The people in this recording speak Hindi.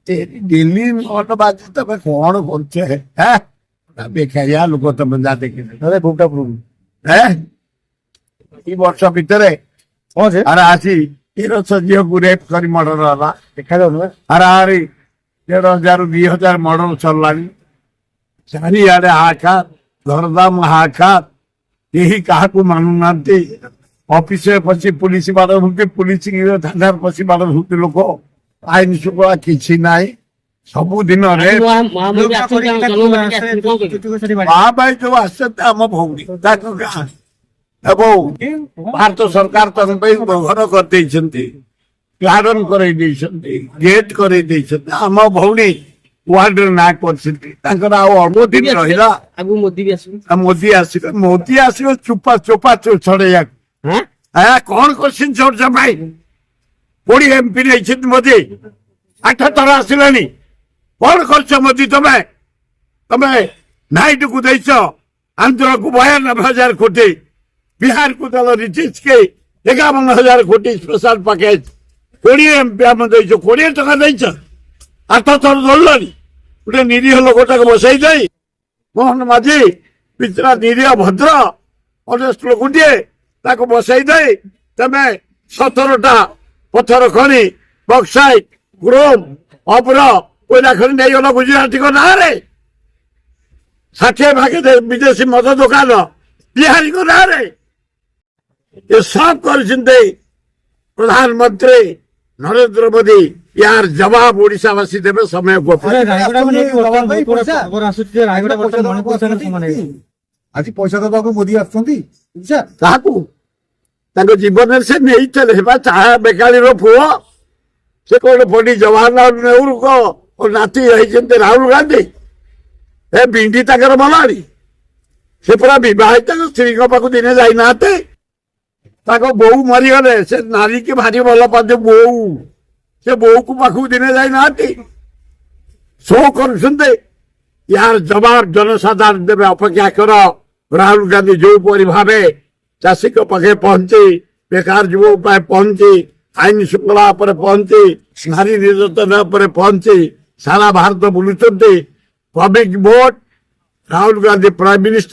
दिल्ली मौतबाजी तमें कौन करछे हैं बेकारिया लोक तमें जा देखि দাদা বুকটা পুরুন हैं ई वर्ष भितर কম আছে अरे आसी 1300 झील को रेप कर मर्डर होला দেখাযাও না अरे अरे 1,500 2,000 मर्डर चललानी चारिआडे हाहाकार घरदाम हाहाकार यही क्या मानु ना ऑफिस पशी पुलिस माड़ हुए पुलिस थाना पशी माड़ हुए लोक आईन शुक्ला किसी ना सबुदिन भाई जो आम भौणी भारत सरकार घर कर गार्डन कर गेट कर आम भौणी वार्ड ना कर अल्प दिन रहा आगु मोदी भी आसु मोदी आस चुपा चोपा छड़े हां कौन क्वेश्चन छोड़ भाई कोड़ी एमपी नहीं मोदी 8 थर आसिलानी कौन कर मोदी तमें तमें नाइट को देच आंध्र को 92,000 कोटी बिहार को दल रिटीज के 51,000 कोटी स्पेशल पैकेज 20 एमपी आम दे 20 टका देच 8 थर धरलानी गोटे निरीह लोकटा बसई दे मोहन माझी पिछड़ा निरीह भद्र अनेस्ट लोकटे बसई दे तमें 17टा पथर खनि बक्साइट क्रोम अब्र कोयला खनि नहीं गल गुजराती को ना 60 भागे विदेशी मद दुकान बिहारी को ना ये सब कर प्रधानमंत्री नरेंद्र मोदी यार जवाब ओडिशावासी देवे समय को आज पैसा दबाक मोदी आसुंती जीवन से नहीं चाहे बेकारी पुओ से कौन पंडित जवाहरलाल नेहरू को नाती रही राहुल गांधी ए भिंडी तक मलानी से पूरा विवाहित स्त्री पाक दिने जाना बोऊ मरीगले से नारी की भारी भल पाते बोऊ से बोऊ को पाखु दिने जाना शो कर यार जवाब जनसाधारण देवे अपेक्षा कर राहुल गांधी जो परी भावे चाषी पाखे पहुंची बेकार युवक पहुंची आईन श्रृंखला पहुंची नारी निर्यातन पहुंची सारा भारत बुलूं public vote Rahul Gandhi prime minister